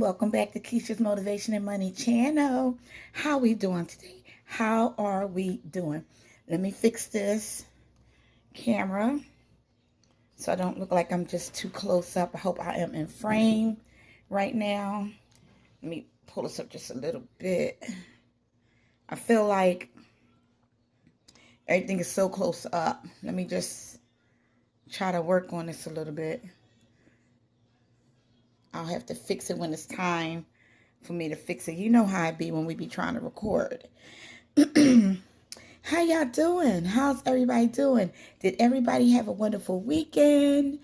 welcome back to Keisha's Motivation and Money channel. How we doing today? How are we doing? Let me fix this camera so I don't look like I'm just too close up. I hope I am in frame right now. Let me pull this up just a little bit. I feel like everything is so close up. Let me just try to work on this a little bit. I'll have to fix it when it's time for me to fix it. You know how it be when we be trying to record. How y'all doing? How's everybody doing? Did everybody have a wonderful weekend?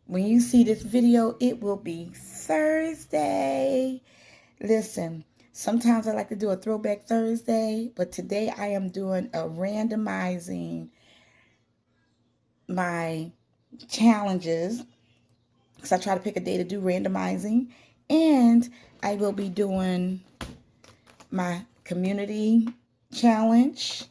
When you see this video, it will be Thursday. Listen, sometimes I like to do a throwback Thursday, but today I am doing a randomizing my challenges because I try to pick a day to do randomizing, and I will be doing my community challenge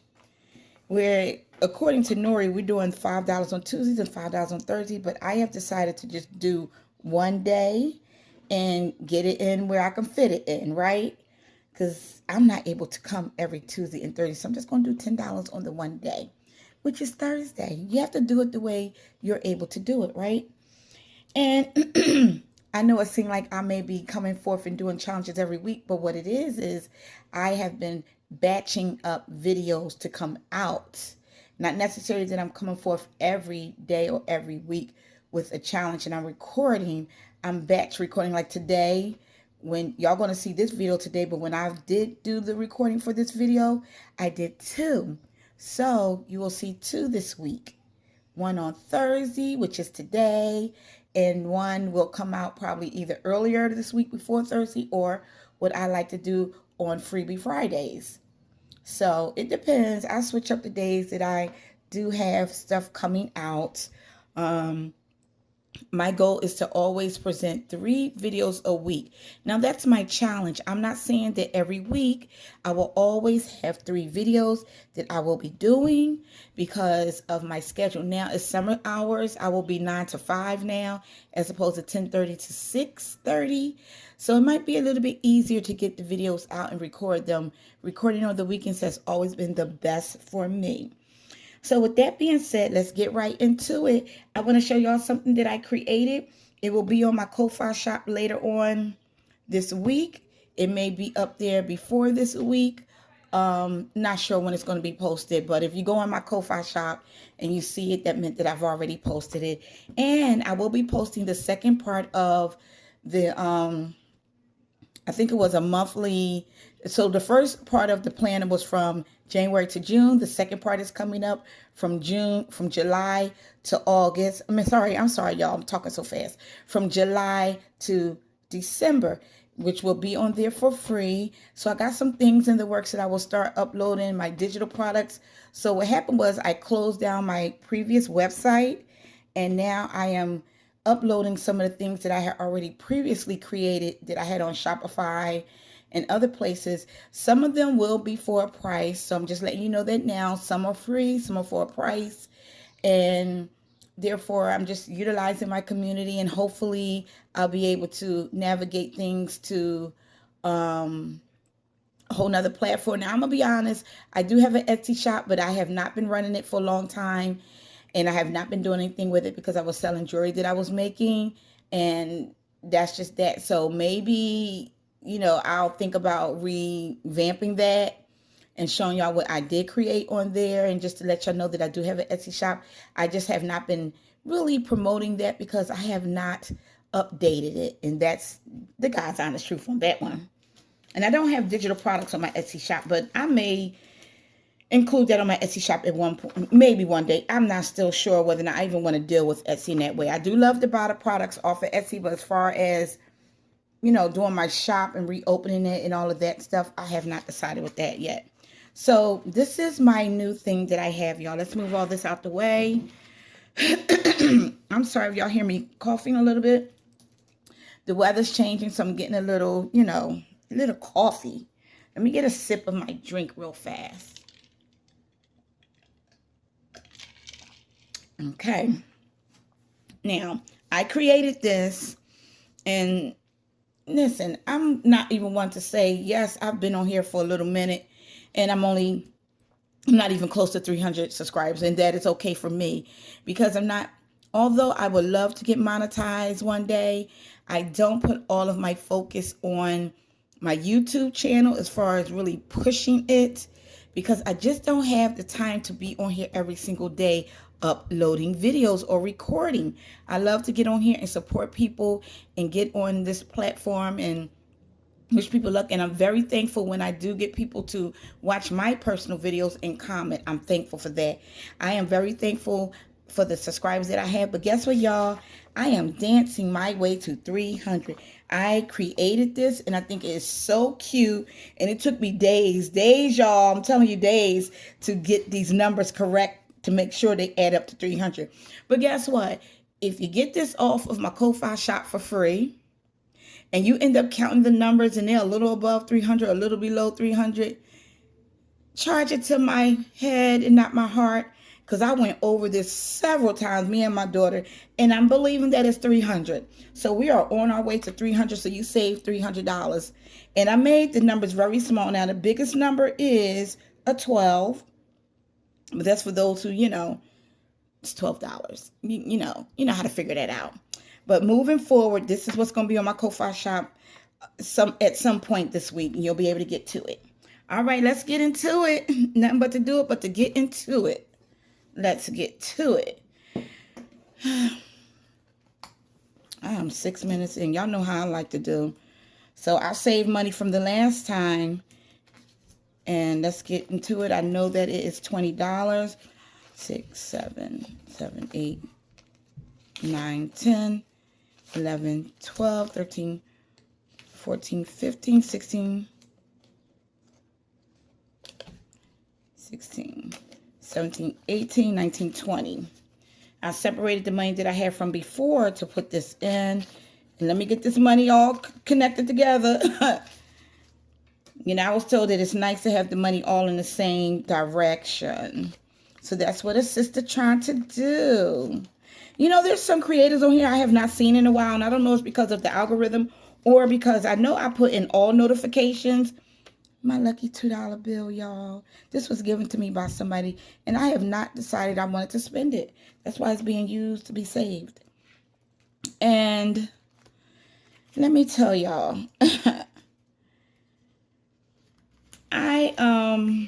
where, according to Nori, we're doing $5 on Tuesdays and $5 on Thursdays, but I have decided to just do one day and get it in where I can fit it in, right? Because I'm not able to come every Tuesday and Thursday, so I'm just going to do $10 on the one day, which is Thursday. You have to do it the way you're able to do it, right? And I know it seemed like I may be coming forth and doing challenges every week, but what it is I have been batching up videos to come out. Not necessarily that I'm coming forth every day or every week with a challenge and I'm recording. I'm batch recording like today. When y'all going to see this video today, but when I did do the recording for this video, I did two. So you will see two this week. One on Thursday, which is today, and one will come out probably either earlier this week before Thursday or what I like to do on Freebie Fridays. So it depends. I switch up the days that I do have stuff coming out. My goal is to always present 3 videos a week. Now that's my challenge. I'm not saying that every week I will always have 3 videos that I will be doing because of my schedule. Now it's summer hours. I will be 9 to 5 now as opposed to 10:30 to 6:30. So it might be a little bit easier to get the videos out and record them. Recording on the weekends has always been the best for me. So with that being said, let's get right into it. I want to show y'all something that I created. It will be on my Ko-Fi shop later on this week. It may be up there before this week. Not sure when it's going to be posted, but if you go on my Ko-Fi shop and you see it, that meant that I've already posted it. And I will be posting the second part of the I think it was a monthly. So the first part of the plan was from January to June. The second part is coming up from July to August. I'm sorry, y'all. I'm talking so fast. From July to December, which will be on there for free. So I got some things in the works that I will start uploading my digital products. So what happened was I closed down my previous website, and now I am uploading some of the things that I had already previously created that I had on Shopify and other places. Some of them will be for a price. So I'm just letting you know that now. Some are free, some are for a price. And therefore, I'm just utilizing my community, and hopefully I'll be able to navigate things to a whole nother platform. Now, I'm going to be honest. I do have an Etsy shop, but I have not been running it for a long time. And I have not been doing anything with it because I was selling jewelry that I was making. And that's just that. So maybe, I'll think about revamping that and showing y'all what I did create on there. And just to let y'all know that I do have an Etsy shop. I just have not been really promoting that because I have not updated it. And that's the God's honest truth on that one. And I don't have digital products on my Etsy shop, but I may include that on my Etsy shop at one point, maybe one day. I'm not still sure whether or not I even want to deal with Etsy in that way. I do love to buy the products off of Etsy, but as far as, doing my shop and reopening it and all of that stuff, I have not decided with that yet. So this is my new thing that I have, y'all. Let's move all this out the way. I'm sorry if y'all hear me coughing a little bit. The weather's changing, so I'm getting a little, a little coffee. Let me get a sip of my drink real fast. Okay. Now, I created this, and listen, I'm not even one to say, yes, I've been on here for a little minute and I'm not even close to 300 subscribers, and that is okay for me because I'm not, although I would love to get monetized one day, I don't put all of my focus on my YouTube channel as far as really pushing it because I just don't have the time to be on here every single day uploading videos or recording. I love to get on here and support people and get on this platform and wish people luck. And I'm very thankful when I do get people to watch my personal videos and comment. I'm thankful for that. I am very thankful for the subscribers that I have. But guess what, y'all? I am dancing my way to 300. I created this and I think it is so cute. And it took me days, y'all. I'm telling you, days to get these numbers correct to make sure they add up to 300. But guess what? If you get this off of my Ko-Fi shop for free, and you end up counting the numbers and they're a little above 300, a little below 300, charge it to my head and not my heart, because I went over this several times, me and my daughter, and I'm believing that it's 300. So we are on our way to 300, so you save $300. And I made the numbers very small. Now, the biggest number is a 12, but that's for those who, it's $12. You know how to figure that out. But moving forward, this is what's going to be on my Ko-Fi shop at some point this week, and you'll be able to get to it. All right, let's get into it. Nothing but to do it, but to get into it. Let's get to it. I am 6 minutes in. Y'all know how I like to do. So I saved money from the last time, and let's get into it. I know that it is $20. 6, 7, 7, 8, 9, 10. 11, 12, 13, 14, 15, 16, 17, 18, 19, 20. I separated the money that I had from before to put this in. And let me get this money all connected together. I was told that it's nice to have the money all in the same direction. So that's what a sister trying to do. There's some creators on here I have not seen in a while, and I don't know if it's because of the algorithm or because I know I put in all notifications. My lucky $2 bill, y'all. This was given to me by somebody, and I have not decided I wanted to spend it. That's why it's being used to be saved. And let me tell y'all, I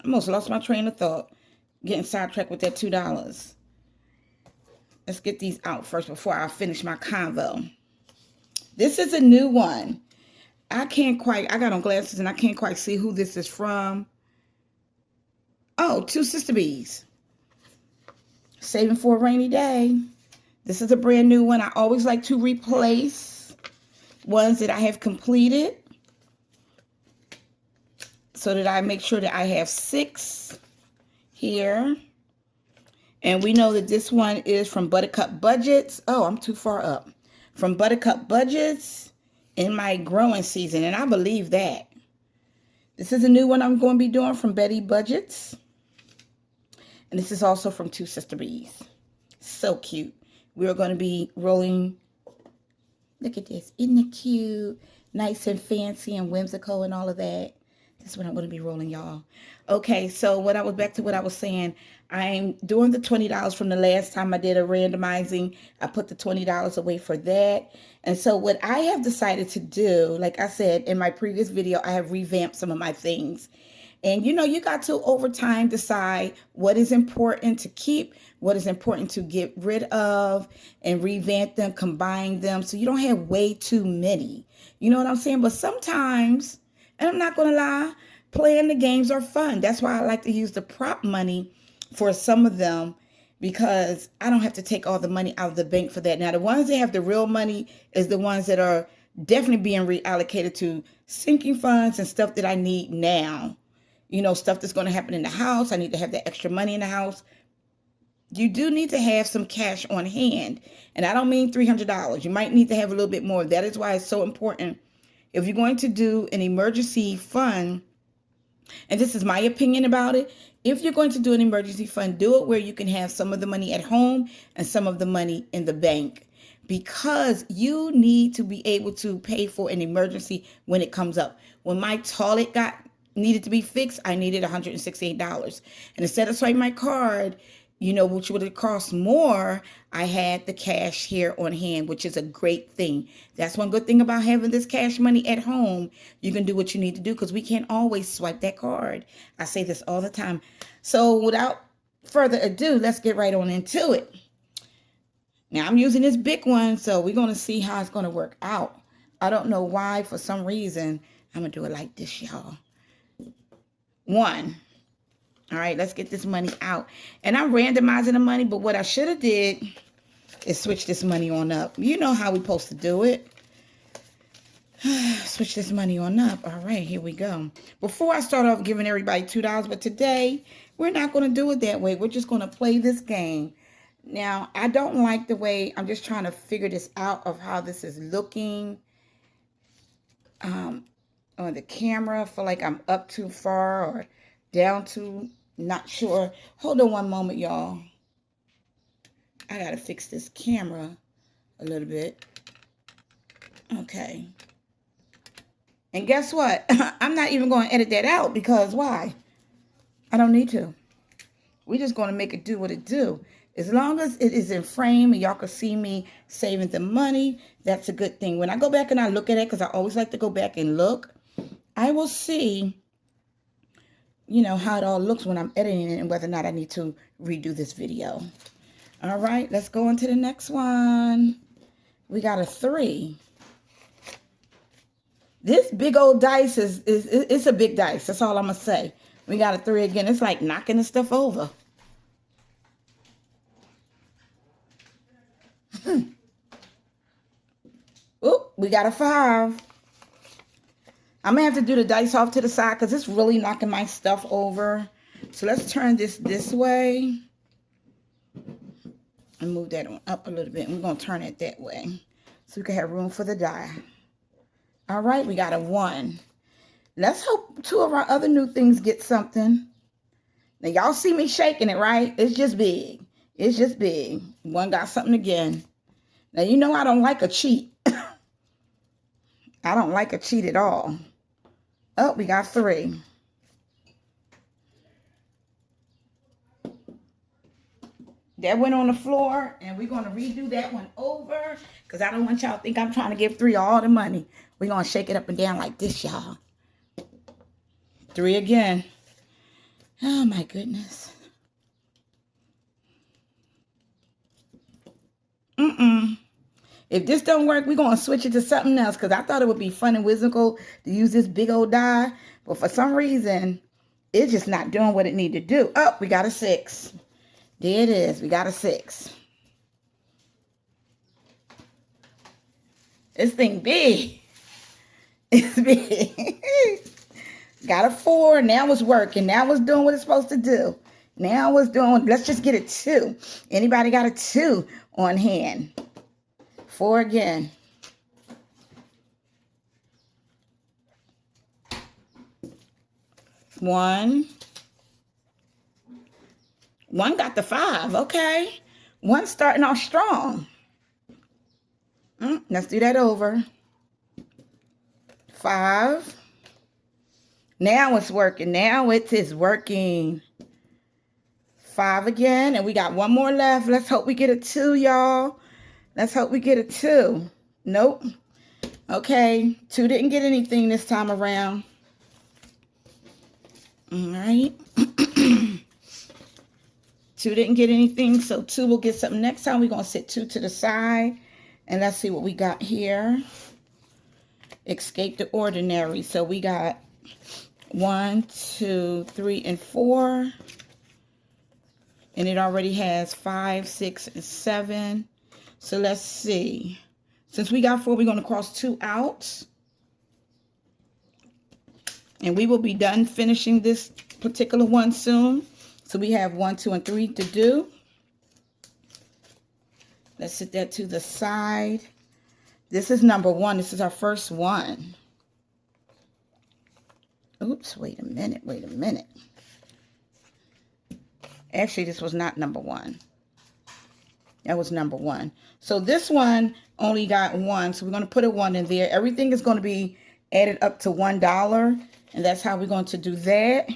almost lost my train of thought getting sidetracked with that $2. Let's get these out first before I finish my convo. This is a new one. I got on glasses and I can't quite see who this is from. Oh, Two Sister Bees. Saving for a rainy day. This is a brand new one. I always like to replace ones that I have completed so that I make sure that I have 6 here. And we know that this one is from Buttercup Budgets. Oh, I'm too far up. From Buttercup Budgets in my growing season. And I believe that. This is a new one I'm going to be doing from Betty Budgets. And this is also from Two Sister Bees. So cute. We're going to be rolling. Look at this. Isn't it cute? Nice and fancy and whimsical and all of that. That's what I'm going to be rolling, y'all. Okay, so back to what I was saying. I'm doing the $20 from the last time I did a randomizing. I put the $20 away for that. And so what I have decided to do, like I said in my previous video, I have revamped some of my things. And you got to over time decide what is important to keep, what is important to get rid of, and revamp them, combine them, so you don't have way too many. You know what I'm saying? But sometimes, and I'm not going to lie, playing the games are fun. That's why I like to use the prop money for some of them, because I don't have to take all the money out of the bank for that. Now, the ones that have the real money is the ones that are definitely being reallocated to sinking funds and stuff that I need now. Stuff that's going to happen in the house. I need to have that extra money in the house. You do need to have some cash on hand. And I don't mean $300. You might need to have a little bit more. That is why it's so important. If you're going to do an emergency fund, and this is my opinion about it, if you're going to do an emergency fund, do it where you can have some of the money at home and some of the money in the bank. because you need to be able to pay for an emergency when it comes up. When my toilet needed to be fixed, I needed $168. And instead of swiping my card, which would have cost more, I had the cash here on hand, which is a great thing. That's one good thing about having this cash money at home. You can do what you need to do because we can't always swipe that card. I say this all the time. So without further ado, let's get right on into it. Now I'm using this big one, so we're going to see how it's going to work out. I don't know why, for some reason, I'm going to do it like this, y'all. 1. All right, let's get this money out. And I'm randomizing the money, but what I should have did is switch this money on up. You know how we're supposed to do it. Switch this money on up. All right, here we go. Before I start off giving everybody $2, but today we're not going to do it that way. We're just going to play this game. Now, I don't like the way, I'm just trying to figure this out of how this is looking on the camera. I feel like I'm up too far or down too, not sure. Hold on one moment, y'all. I got to fix this camera a little bit. Okay. And guess what? I'm not even going to edit that out because why? I don't need to. We're just going to make it do what it do. As long as it is in frame and y'all can see me saving the money, that's a good thing. When I go back and I look at it, because I always like to go back and look, I will see, how it all looks when I'm editing it and whether or not I need to redo this video. All right, let's go on to the next one. We got a 3. This big old dice it's a big dice. That's all I'm going to say. We got a 3 again. It's like knocking the stuff over. Oop, we got a 5. I'm going to have to do the dice off to the side because it's really knocking my stuff over. So let's turn this way. And move that on up a little bit. And we're going to turn it that way. So we can have room for the die. All right, we got a 1. Let's hope 2 of our other new things get something. Now, y'all see me shaking it, right? It's just big. It's just big. 1 got something again. Now, I don't like a cheat. I don't like a cheat at all. Oh, we got 3. That went on the floor, and we're going to redo that one over because I don't want y'all to think I'm trying to give 3 all the money. We're going to shake it up and down like this, y'all. 3 again. Oh, my goodness. If this don't work, we're going to switch it to something else because I thought it would be fun and whimsical to use this big old die. But for some reason, it's just not doing what it needed to do. Oh, we got a 6. There it is. We got a 6. This thing big. It's big. Got a 4. Now it's working. Now it's doing what it's supposed to do. Now it's doing, let's just get a 2. Anybody got a 2 on hand? 4 again. 1. 1 got the 5. Okay. 1 starting off strong. Let's do that over. 5. Now it's working. Now it is working. 5 again. And we got 1 more left. Let's hope we get a 2, y'all. Let's hope we get a 2. Nope. Okay. 2 didn't get anything this time around. All right. 2 didn't get anything, so 2 will get something next time. We're going to sit 2 to the side. And let's see what we got here. Escape the ordinary. So we got 1, 2, 3, and 4. And it already has 5, 6, and 7. So let's see. Since we got 4, we're going to cross 2 out. And we will be done finishing this particular one soon. So we have 1, 2, and 3 to do. Let's set that to the side. This is number 1. This is our first one. Oops, wait a minute. Actually, this was not number 1. That was number 1. So this one only got 1. So we're going to put a 1 in there. Everything is going to be added up to $1. And that's how we're going to do that.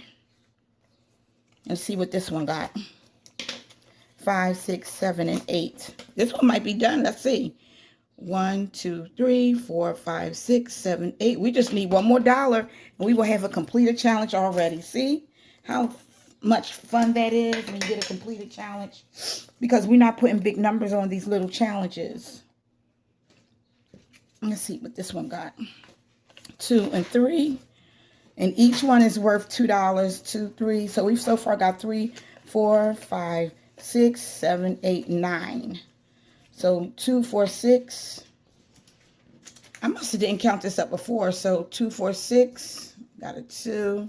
And see what this one got. 5, 6, 7, and 8. This one might be done. Let's see. 1, 2, 3, 4, 5, 6, 7, 8. We just need one more dollar and we will have a completed challenge already. See how much fun that is when you get a completed challenge? Because we're not putting big numbers on these little challenges. Let's see what this one got. 2 and 3. And each one is worth $2. 2, 3. So we've so far got 3, 4, 5, 6, 7, 8, 9. So 2, 4, 6. I must have didn't count this up before. So 2, 4, 6. Got a 2.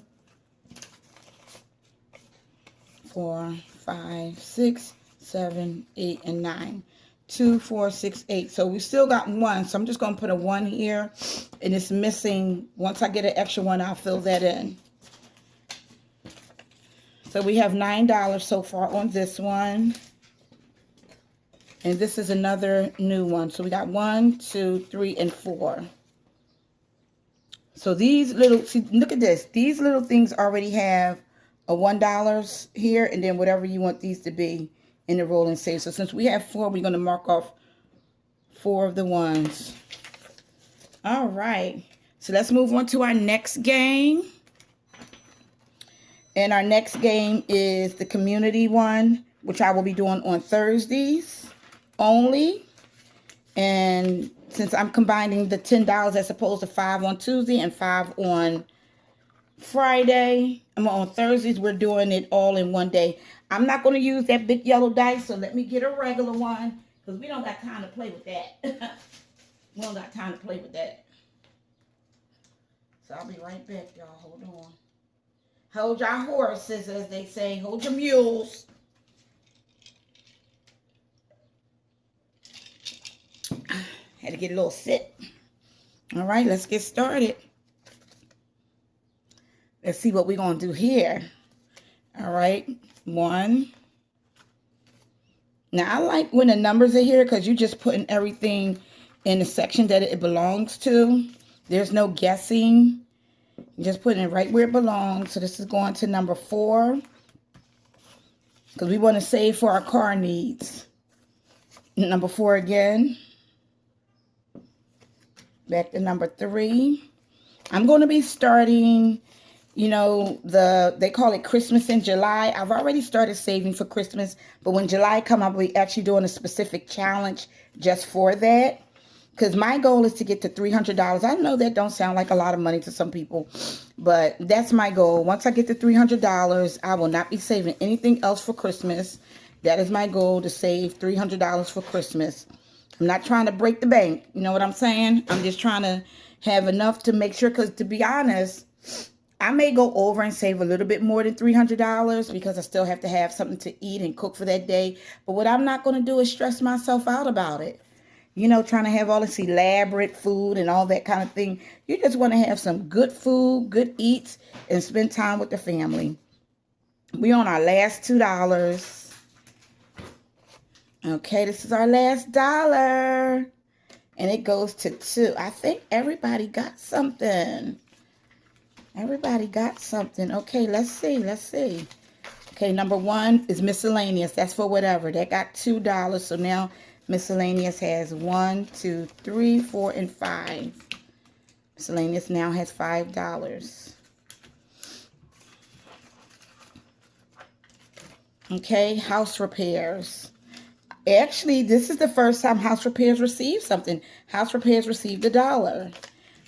4, 5, 6, 7, 8, and 9. 2, 4, 6, 8. So we still got 1. So I'm just going to put a 1 here. And it's missing. Once I get an extra 1, I'll fill that in. So we have $9 so far on this one. And this is another new one. So we got 1, 2, 3, and 4. So these little, see, look at this. These little things already have a $1 here. And then whatever you want these to be in the roll and save. So since we have 4, we're going to mark off 4 of the ones. All right. So let's move on to our next game. And our next game is the community one, which I will be doing on Thursdays only. And since I'm combining the $10 as opposed to 5 on Tuesday and 5 on Friday, on Thursdays, we're doing it all in one day. I'm not going to use that big yellow dice, so let me get a regular one because we don't got time to play with that. We don't got time to play with that. So I'll be right back, y'all. Hold on. Hold your horses, as they say. Hold your mules. Had to get a little sit. All right, let's get started. Let's see what we're going to do here. All right, 1. Now, I like when the numbers are here because you're just putting everything in the section that it belongs to. There's no guessing. You're just putting it right where it belongs. So this is going to number 4 because we want to save for our car needs. Number 4 again. Back to number 3. I'm going to be starting, you know, they call it Christmas in July. I've already started saving for Christmas, but when July comes, I'll be actually doing a specific challenge just for that. Because my goal is to get to $300. I know that don't sound like a lot of money to some people, but that's my goal. Once I get to $300, I will not be saving anything else for Christmas. That is my goal, to save $300 for Christmas. I'm not trying to break the bank. You know what I'm saying? I'm just trying to have enough to make sure, because to be honest, I may go over and save a little bit more than $300 because I still have to have something to eat and cook for that day. But what I'm not going to do is stress myself out about it. You know, trying to have all this elaborate food and all that kind of thing. You just want to have some good food, good eats, and spend time with the family. We're on our last $2. Okay, this is our last $1. And it goes to 2. I think everybody got something. Everybody got something. Okay, let's see. Let's see. Okay, number 1 is miscellaneous. That's for whatever. That got $2. So now miscellaneous has 1, 2, 3, 4, and 5. Miscellaneous now has $5. Okay, house repairs. Actually, this is the first time house repairs received something. House repairs received $1.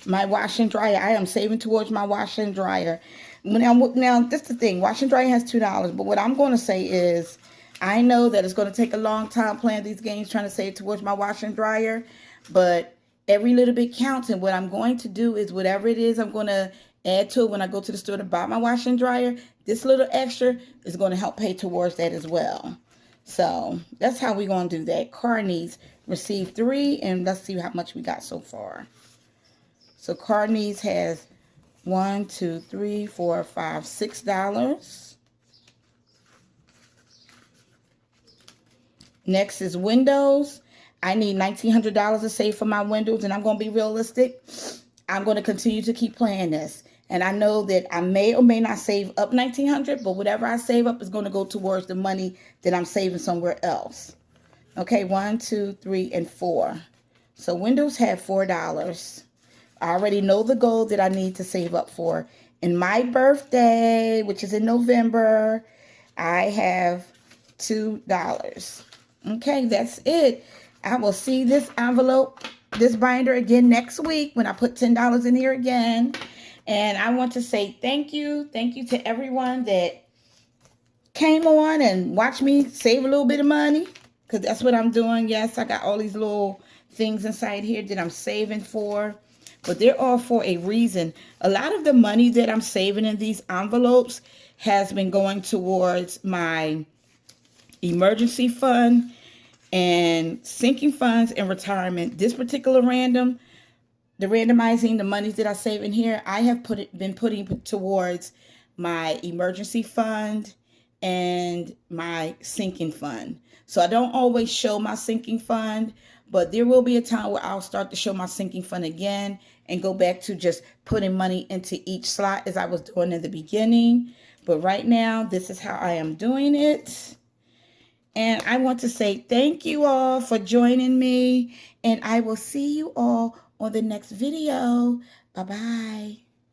My washer and dryer. I am saving towards my washer and dryer. Now, this is the thing. Washer and dryer has $2. But what I'm going to say is, I know that it's going to take a long time playing these games, trying to save towards my washer and dryer. But every little bit counts. And what I'm going to do is whatever it is I'm going to add to it when I go to the store to buy my washer and dryer, this little extra is going to help pay towards that as well. So that's how we're going to do that. Car needs received 3. And let's see how much we got so far. So car needs has 1, 2, 3, 4, 5, $6. Next is windows. I need $1,900 to save for my windows, and I'm going to be realistic. I'm going to continue to keep playing this. And I know that I may or may not save up $1,900, but whatever I save up is going to go towards the money that I'm saving somewhere else. Okay, 1, 2, 3, and 4. So windows have $4. I already know the goal that I need to save up for. And my birthday, which is in November, I have $2. Okay, that's it. I will see this envelope, this binder again next week when I put $10 in here again. And I want to say thank you. Thank you to everyone that came on and watched me save a little bit of money, because that's what I'm doing. Yes, I got all these little things inside here that I'm saving for, but they're all for a reason. A lot of the money that I'm saving in these envelopes has been going towards my emergency fund and sinking funds and retirement. This particular the randomizing, the monies that I save in here, I have been putting towards my emergency fund and my sinking fund. So I don't always show my sinking fund, but there will be a time where I'll start to show my sinking fund again and go back to just putting money into each slot as I was doing in the beginning. But right now, this is how I am doing it. And I want to say thank you all for joining me, and I will see you all on the next video. Bye-bye.